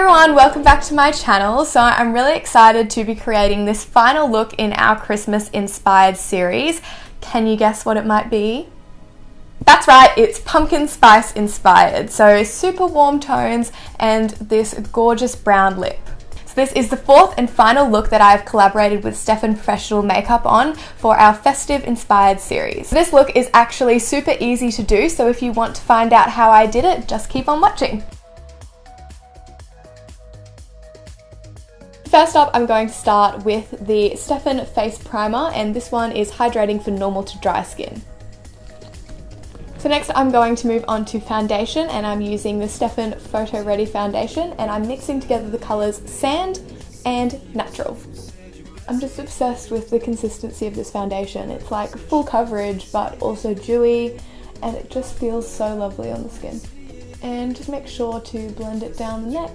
everyone, welcome back to my channel. So I'm really excited to be creating this final look in our Christmas inspired series. Can you guess what it might be? That's right, it's pumpkin spice inspired. So super warm tones and this gorgeous brown lip. So this is the fourth and final look that I've collaborated with Stefan Professional Makeup on for our festive inspired series. This look is actually super easy to do, so if you want to find out how I did it, just keep on watching. First up, I'm going to start with the Stefan Face Primer, and this one is hydrating for normal to dry skin. So next I'm going to move on to foundation, and I'm using the Stefan Photo Ready Foundation, and I'm mixing together the colours Sand and Natural. I'm just obsessed with the consistency of this foundation. It's like full coverage but also dewy, and it just feels so lovely on the skin. And just make sure to blend it down the neck,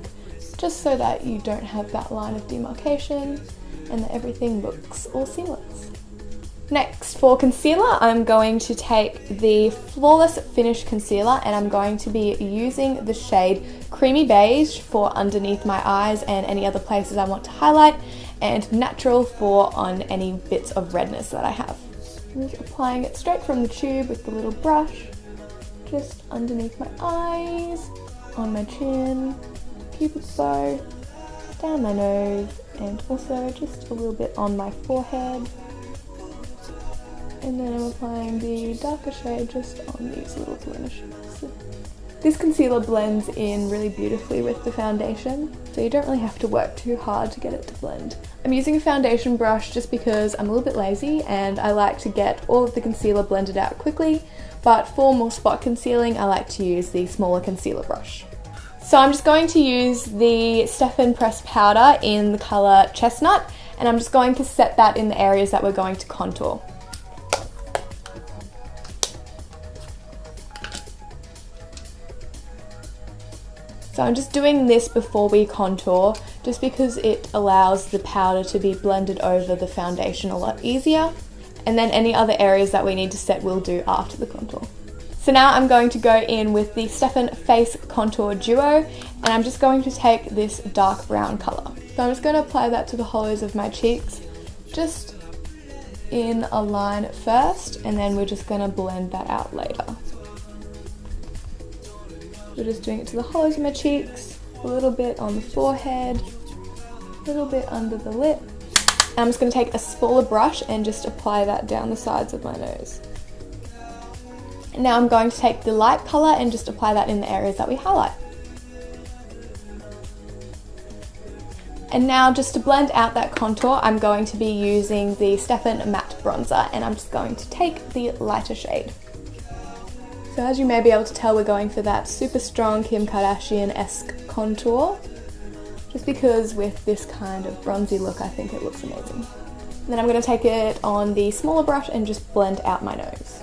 just so that you don't have that line of demarcation and that everything looks all seamless. Next, for concealer, I'm going to take the Flawless Finish Concealer, and I'm going to be using the shade Creamy Beige for underneath my eyes and any other places I want to highlight, and Natural for on any bits of redness that I have. I'm just applying it straight from the tube with the little brush, just underneath my eyes, on my chin, cupid's bow, down my nose, and also just a little bit on my forehead. And then I'm applying the darker shade just on these little blemishes. This concealer blends in really beautifully with the foundation, so you don't really have to work too hard to get it to blend. I'm using a foundation brush just because I'm a little bit lazy and I like to get all of the concealer blended out quickly, but for more spot concealing I like to use the smaller concealer brush. So I'm just going to use the Stefan Pressed Powder in the colour Chestnut, and I'm just going to set that in the areas that we're going to contour. So I'm just doing this before we contour, just because it allows the powder to be blended over the foundation a lot easier, and then any other areas that we need to set we'll do after the contour. So now I'm going to go in with the Stefan Face Contour Duo, and I'm just going to take this dark brown colour. So I'm just going to apply that to the hollows of my cheeks, just in a line first, and then we're just going to blend that out later. We're just doing it to the hollows of my cheeks, a little bit on the forehead, a little bit under the lip. And I'm just going to take a smaller brush and just apply that down the sides of my nose. Now I'm going to take the light colour and just apply that in the areas that we highlight. And now just to blend out that contour, I'm going to be using the Stefan Matte Bronzer, and I'm just going to take the lighter shade. So as you may be able to tell, we're going for that super strong Kim Kardashian-esque contour, just because with this kind of bronzy look I think it looks amazing. And then I'm going to take it on the smaller brush and just blend out my nose.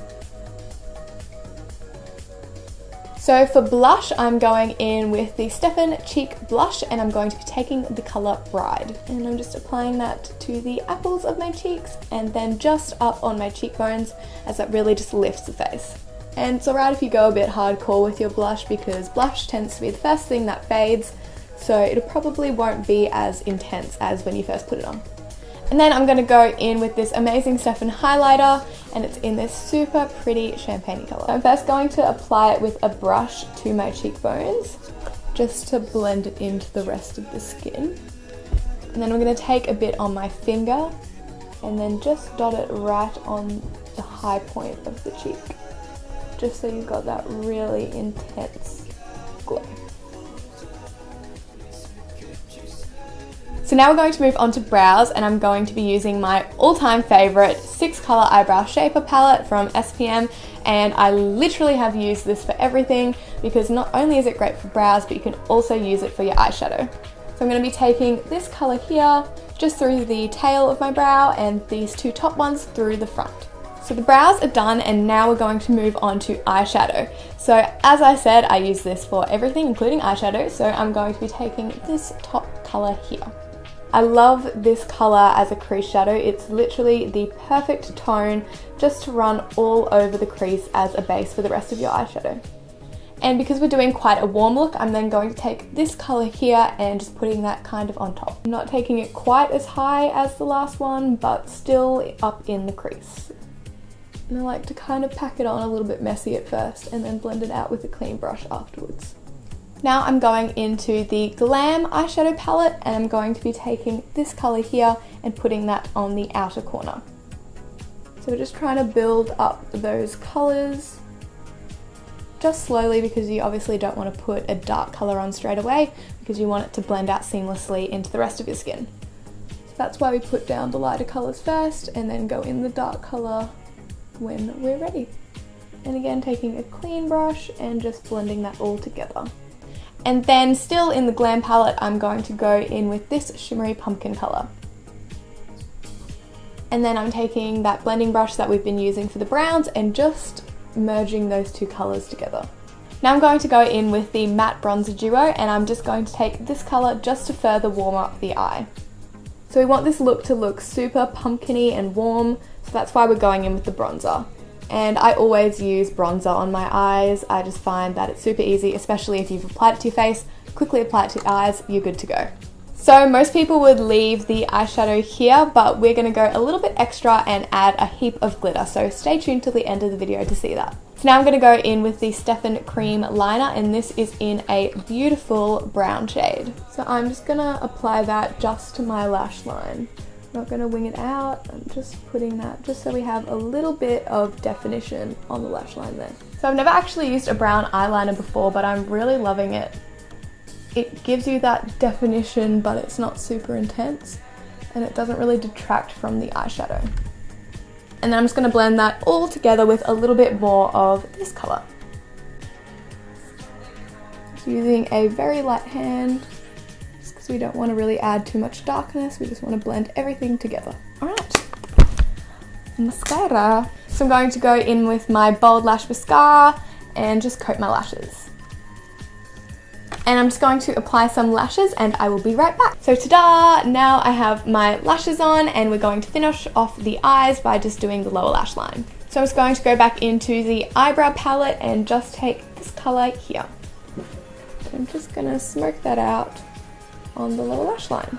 So for blush, I'm going in with the Stefan Cheek Blush, and I'm going to be taking the colour Bride. And I'm just applying that to the apples of my cheeks and then just up on my cheekbones, as that really just lifts the face. And it's alright if you go a bit hardcore with your blush, because blush tends to be the first thing that fades, so it probably won't be as intense as when you first put it on. And then I'm going to go in with this amazing Stefan highlighter, and it's in this super pretty champagne colour. So I'm first going to apply it with a brush to my cheekbones, just to blend it into the rest of the skin. And then I'm going to take a bit on my finger, and then just dot it right on the high point of the cheek, just so you've got that really intense glow. So now we're going to move on to brows, and I'm going to be using my all-time favourite 6-colour eyebrow shaper palette from SPM, and I literally have used this for everything, because not only is it great for brows, but you can also use it for your eyeshadow. So I'm going to be taking this colour here, just through the tail of my brow, and these two top ones through the front. So the brows are done, and now we're going to move on to eyeshadow. So as I said, I use this for everything, including eyeshadow, so I'm going to be taking this top colour here. I love this colour as a crease shadow. It's literally the perfect tone just to run all over the crease as a base for the rest of your eyeshadow. And because we're doing quite a warm look, I'm then going to take this colour here and just putting that kind of on top. I'm not taking it quite as high as the last one, but still up in the crease. And I like to kind of pack it on a little bit messy at first and then blend it out with a clean brush afterwards. Now I'm going into the Glam eyeshadow palette, and I'm going to be taking this colour here and putting that on the outer corner. So we're just trying to build up those colours just slowly, because you obviously don't want to put a dark colour on straight away because you want it to blend out seamlessly into the rest of your skin. So that's why we put down the lighter colours first and then go in the dark colour when we're ready. And again, taking a clean brush and just blending that all together. And then still in the Glam palette, I'm going to go in with this shimmery pumpkin colour. And then I'm taking that blending brush that we've been using for the browns and just merging those two colours together. Now I'm going to go in with the matte bronzer duo, and I'm just going to take this colour just to further warm up the eye. So we want this look to look super pumpkin-y and warm, so that's why we're going in with the bronzer. And I always use bronzer on my eyes. I just find that it's super easy, especially if you've applied it to your face, quickly apply it to your eyes, you're good to go. So most people would leave the eyeshadow here, but we're going to go a little bit extra and add a heap of glitter, so stay tuned till the end of the video to see that. So now I'm going to go in with the Stefan cream liner, and this is in a beautiful brown shade. So I'm just going to apply that just to my lash line. I'm not going to wing it out, I'm just putting that just so we have a little bit of definition on the lash line there. So I've never actually used a brown eyeliner before, but I'm really loving it. It gives you that definition, but it's not super intense, and it doesn't really detract from the eyeshadow. And then I'm just going to blend that all together with a little bit more of this colour. Just using a very light hand, just because we don't want to really add too much darkness, we just want to blend everything together. Alright, mascara. So I'm going to go in with my Bold Lash Mascara and just coat my lashes. And I'm just going to apply some lashes and I will be right back. So ta-da! Now I have my lashes on, and we're going to finish off the eyes by just doing the lower lash line. So I'm just going to go back into the eyebrow palette and just take this colour here. I'm just going to smoke that out on the lower lash line.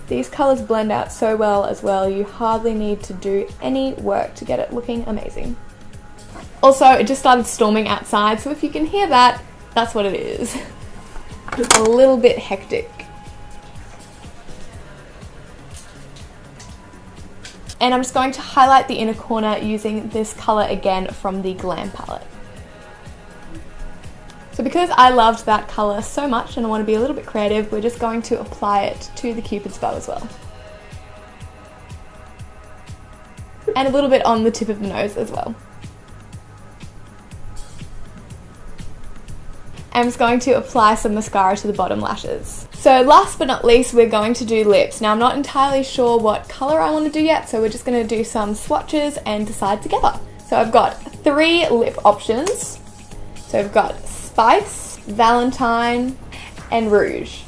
These colours blend out so well as well, you hardly need to do any work to get it looking amazing. Also, it just started storming outside, so if you can hear that, that's what it is. Just a little bit hectic. And I'm just going to highlight the inner corner using this colour again from the Glam palette. So because I loved that colour so much and I want to be a little bit creative, we're just going to apply it to the Cupid's bow as well. And a little bit on the tip of the nose as well. I'm just going to apply some mascara to the bottom lashes. So last but not least, we're going to do lips. Now I'm not entirely sure what colour I want to do yet, so we're just going to do some swatches and decide together. So I've got 3 lip options. So I've got Spice, Valentine, and Rouge.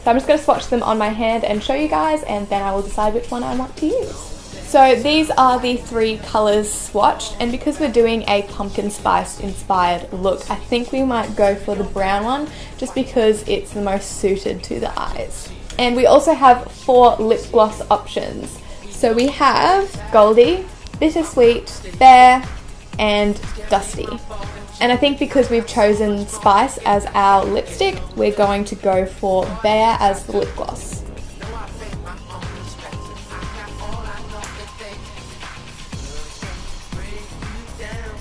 So I'm just going to swatch them on my hand and show you guys, and then I will decide which one I want to use. So these are the 3 colours swatched, and because we're doing a pumpkin spice inspired look, I think we might go for the brown one just because it's the most suited to the eyes. And we also have 4 lip gloss options. So we have Goldie, Bittersweet, Bear, and Dusty. And I think because we've chosen Spice as our lipstick, we're going to go for Bear as the lip gloss.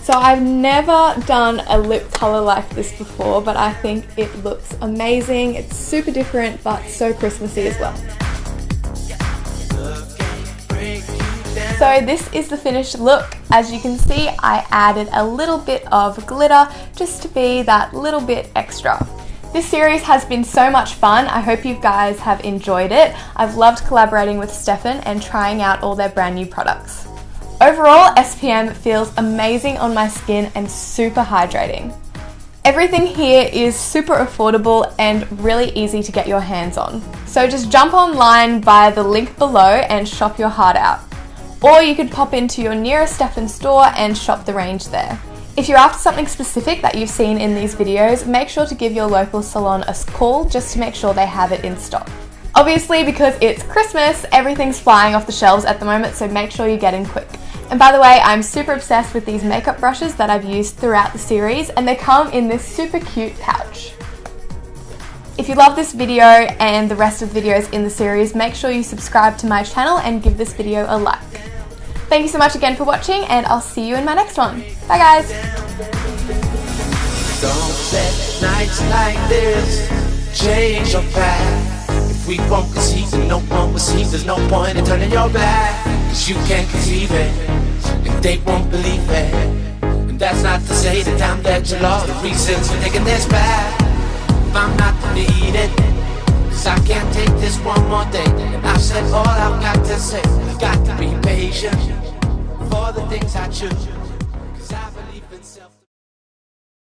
So I've never done a lip colour like this before, but I think it looks amazing. It's super different, but so Christmassy as well. So this is the finished look. As you can see, I added a little bit of glitter just to be that little bit extra. This series has been so much fun. I hope you guys have enjoyed it. I've loved collaborating with Stefan and trying out all their brand new products. Overall, SPM feels amazing on my skin and super hydrating. Everything here is super affordable and really easy to get your hands on. So just jump online via the link below and shop your heart out. Or you could pop into your nearest Stefan store and shop the range there. If you're after something specific that you've seen in these videos, make sure to give your local salon a call just to make sure they have it in stock. Obviously, because it's Christmas, everything's flying off the shelves at the moment, so make sure you get in quick. And by the way, I'm super obsessed with these makeup brushes that I've used throughout the series, and they come in this super cute pouch. If you love this video and the rest of the videos in the series, make sure you subscribe to my channel and give this video a like. Thank you so much again for watching, and I'll see you in my next one. Bye guys! Don't let nights like this change your path. If we won't conceive and no one will see, there's no point in turning your back. Cause you can't conceive it, and they won't believe it. And that's not to say the time that you lost the reasons for taking this back. If I'm not needed, cause I can't take this one more day. And I've said all I've got to say. I've got to be patient for the things I choose.